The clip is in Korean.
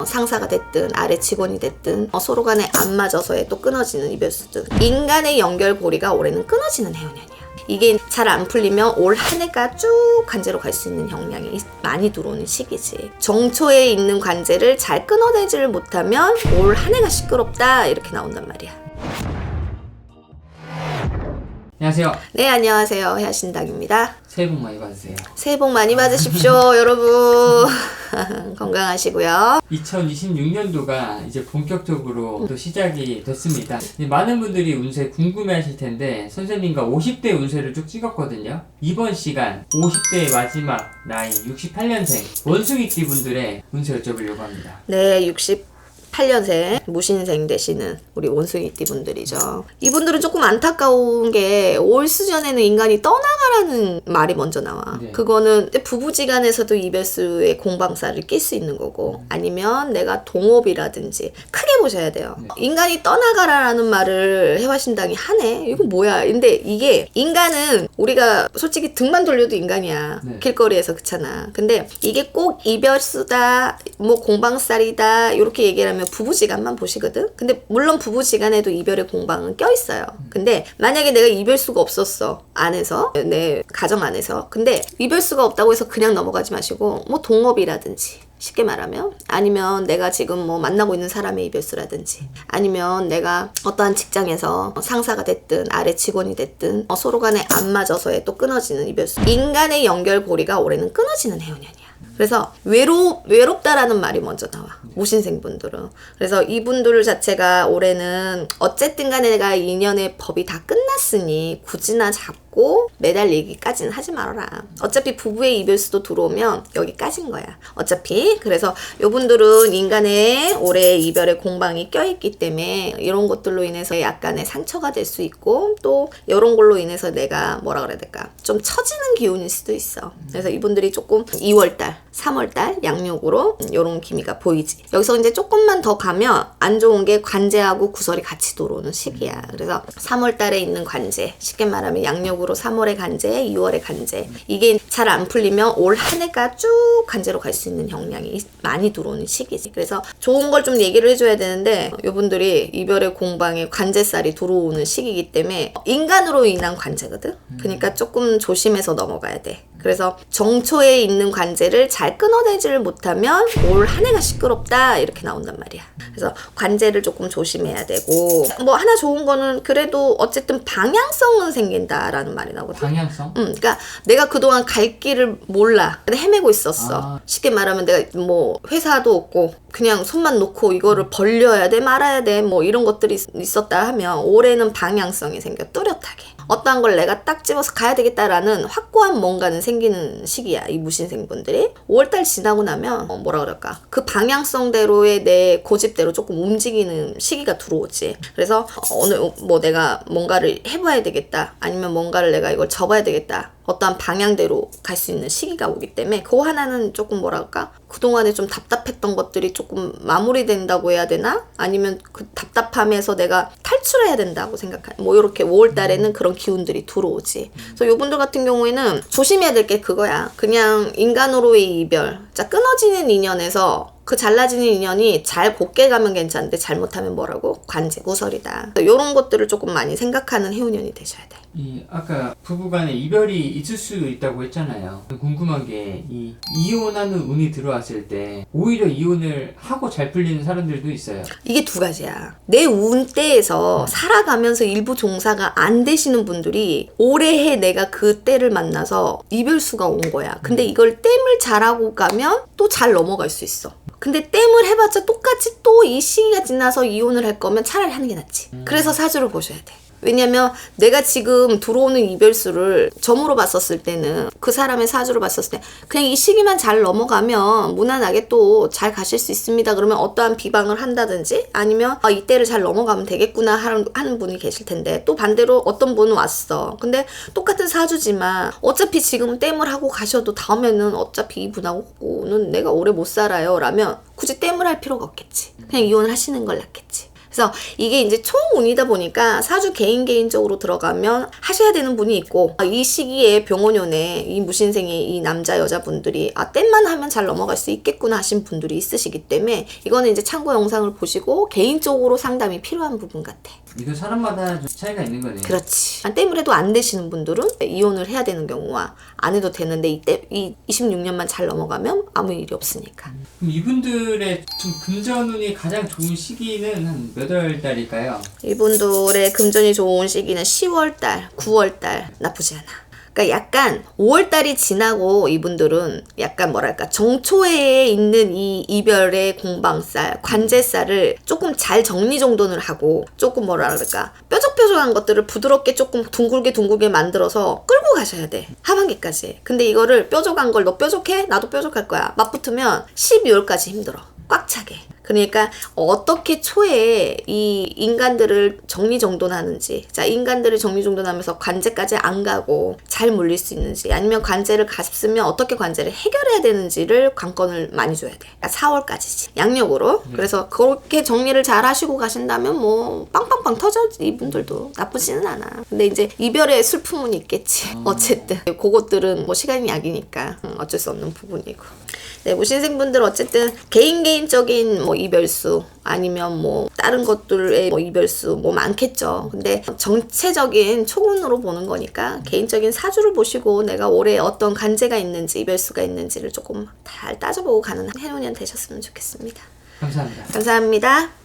상사가 됐든 아래 직원이 됐든 서로 간에 안 맞아서에 또 끊어지는 이별수들. 인간의 연결고리가 올해는 끊어지는 해운년이야. 이게 잘 안 풀리면 올 한 해가 쭉 관제로 갈 수 있는 역량이 많이 들어오는 시기지. 정초에 있는 관제를 잘 끊어내지를 못하면 올 한 해가 시끄럽다 이렇게 나온단 말이야. 안녕하세요. 네, 안녕하세요. 해아신당입니다. 새해 복 많이 받으세요. 새해 복 많이 받으십시오. 여러분. 건강하시고요. 2026년도가 이제 본격적으로 또 시작이 됐습니다. 많은 분들이 운세 궁금해 하실 텐데 선생님과 50대 운세를 쭉 찍었거든요. 이번 시간 50대의 마지막 나이 68년생 원숭이띠 분들의 운세 여쭤보려고 합니다. 네, 68년생 무신생 되시는 우리 원숭이띠 분들이죠. 이분들은 조금 안타까운 게 올 수전에는 인간이 떠나가라는 말이 먼저 나와. 네. 그거는 부부지간에서도 이별수의 공방사를 낄 수 있는 거고, 아니면 내가 동업이라든지 크게 보셔야 돼요. 네. 인간이 떠나가라라는 말을 해화신당이 하네? 이거 뭐야? 근데 이게 인간은 우리가 솔직히 등만 돌려도 인간이야. 네. 길거리에서 그렇잖아. 근데 이게 꼭 이별수다, 뭐 공방살이다 이렇게 얘기를 하면 부부지간만 보시거든. 근데 물론 부부지간에도 이별의 공방은 껴있어요. 근데 만약에 내가 이별수가 없었어, 안에서, 내 가정 안에서. 근데 이별수가 없다고 해서 그냥 넘어가지 마시고 뭐 동업이라든지, 쉽게 말하면, 아니면 내가 지금 뭐 만나고 있는 사람의 이별수라든지, 아니면 내가 어떠한 직장에서 상사가 됐든 아래 직원이 됐든 서로 간에 안 맞아서에 또 끊어지는 이별수. 인간의 연결고리가 올해는 끊어지는 해운년이야. 그래서 외롭다라는 말이 먼저 나와. 무신생분들은. 그래서 이분들 자체가 올해는 어쨌든 간에 내가 인연의 법이 다 끝났으니 굳이나 잡고 매달리기까지는 하지 말아라. 어차피 부부의 이별수도 들어오면 여기까지인 거야. 어차피. 그래서 이분들은 인간의 올해 이별의 공방이 껴있기 때문에 이런 것들로 인해서 약간의 상처가 될 수 있고, 또 이런 걸로 인해서 내가 뭐라 그래야 될까, 좀 처지는 기운일 수도 있어. 그래서 이분들이 조금 2월달 3월달 양력으로 이런 기미가 보이지. 여기서 이제 조금만 더 가면 안 좋은 게 관제하고 구설이 같이 들어오는 시기야. 그래서 3월달에 있는 관제, 쉽게 말하면 양력으로 3월의 관제, 2월의 관제, 이게 잘 안 풀리면 올 한 해가 쭉 관제로 갈 수 있는 역량이 많이 들어오는 시기지. 그래서 좋은 걸 좀 얘기를 해줘야 되는데, 이분들이 이별의 공방에 관제살이 들어오는 시기이기 때문에 인간으로 인한 관제거든. 그러니까 조금 조심해서 넘어가야 돼. 그래서 정초에 있는 관제를 잘 끊어내지를 못하면 올 한 해가 시끄럽다 이렇게 나온단 말이야. 그래서 관제를 조금 조심해야 되고, 뭐 하나 좋은 거는 그래도 어쨌든 방향성은 생긴다라는 말이 나오거든. 방향성? 그러니까 내가 그동안 갈 길을 몰라. 헤매고 있었어. 쉽게 말하면 내가 뭐 회사도 없고 그냥 손만 놓고 이거를 벌려야 돼 말아야 돼 뭐 이런 것들이 있었다 하면 올해는 방향성이 생겨. 뚜렷하게 어떠한 걸 내가 딱 집어서 가야 되겠다라는 확고한 뭔가는 생기는 시기야. 이 무신생분들이 5월달 지나고 나면 뭐라 그럴까, 그 방향성대로의 내 고집대로 조금 움직이는 시기가 들어오지. 그래서 어느 뭐 내가 뭔가를 해봐야 되겠다, 아니면 뭔가를 내가 이걸 접어야 되겠다, 어떠한 방향대로 갈 수 있는 시기가 오기 때문에 그 하나는 조금 뭐랄까, 그동안에 좀 답답했던 것들이 조금 마무리된다고 해야 되나? 아니면 그 답답함에서 내가 탈출해야 된다고 생각하는, 뭐 이렇게 5월달에는 그런 기운들이 들어오지. 그래서 요분들 같은 경우에는 조심해야 될 게 그거야. 그냥 인간으로의 이별. 자, 끊어지는 인연에서 그 잘라지는 인연이 잘 곱게 가면 괜찮은데 잘못하면 뭐라고? 관제, 구설이다. 이런 것들을 조금 많이 생각하는 해운년이 되셔야 돼. 아까 부부간에 이별이 있을 수 있다고 했잖아요. 궁금한 게 이혼하는 운이 들어왔을 때 오히려 이혼을 하고 잘 풀리는 사람들도 있어요. 이게 두 가지야. 내 운때에서 살아가면서 일부 종사가 안 되시는 분들이 올해에 내가 그 때를 만나서 이별수가 온 거야. 근데 이걸 땜을 잘하고 가면 또 잘 넘어갈 수 있어. 근데 땜을 해봤자 똑같이 또 이 시기가 지나서 이혼을 할 거면 차라리 하는 게 낫지. 그래서 사주를 보셔야 돼. 왜냐면 내가 지금 들어오는 이별수를 점으로 봤었을 때는, 그 사람의 사주로 봤었을 때 그냥 이 시기만 잘 넘어가면 무난하게 또 잘 가실 수 있습니다. 그러면 어떠한 비방을 한다든지, 아니면 이때를 잘 넘어가면 되겠구나 하는 분이 계실 텐데, 또 반대로 어떤 분은 왔어. 근데 똑같은 사주지만 어차피 지금 땜을 하고 가셔도 다음에는 어차피 이분하고는 내가 오래 못 살아요 라면 굳이 땜을 할 필요가 없겠지. 그냥 이혼을 하시는 걸 낫겠지. 그래서 이게 이제 총운이다 보니까 사주 개인적으로 들어가면 하셔야 되는 분이 있고, 이 시기에 병원연에 이 무신생의 이 남자 여자분들이 땜만 하면 잘 넘어갈 수 있겠구나 하신 분들이 있으시기 때문에 이거는 이제 참고 영상을 보시고 개인적으로 상담이 필요한 부분 같아. 이거 사람마다 좀 차이가 있는 거네요. 그렇지. 땜을 해도 안 되시는 분들은 이혼을 해야 되는 경우와 안 해도 되는데 이 26년만 잘 넘어가면 아무 일이 없으니까. 그럼 이분들의 좀 금전운이 가장 좋은 시기는 한 몇 월 달일까요? 이분들의 금전이 좋은 시기는 10월달, 9월달 나쁘지 않아. 그러니까 약간 5월달이 지나고 이분들은 약간 뭐랄까 정초에 있는 이 이별의 공방살, 관제살을 조금 잘 정리정돈을 하고 조금 뭐랄까 뾰족뾰족한 것들을 부드럽게 조금 둥글게 만들어서 끌고 가셔야 돼. 하반기까지. 근데 이거를 뾰족한 걸 너 뾰족해? 나도 뾰족할 거야. 맞붙으면 12월까지 힘들어. 꽉 차게. 그러니까 어떻게 초에 이 인간들을 정리정돈하는지, 자 인간들을 정리정돈하면서 관제까지 안 가고 잘 물릴 수 있는지, 아니면 관제를 갔으면 어떻게 관제를 해결해야 되는지를 관건을 많이 줘야 돼. 그러니까 4월까지지 양력으로. 그래서 그렇게 정리를 잘 하시고 가신다면 뭐 빵빵빵 터져. 이분들도 나쁘지는 않아. 근데 이제 이별의 슬픔은 있겠지. 어쨌든 그것들은 뭐 시간이 약이니까 어쩔 수 없는 부분이고. 네, 무신생분들 어쨌든 개인적인 뭐 이별수 아니면 뭐 다른 것들의 뭐 이별수 뭐 많겠죠. 근데 전체적인 초운으로 보는 거니까 개인적인 사주를 보시고 내가 올해 어떤 관제가 있는지 이별수가 있는지를 조금 잘 따져보고 가는 해노년 되셨으면 좋겠습니다. 감사합니다. 감사합니다.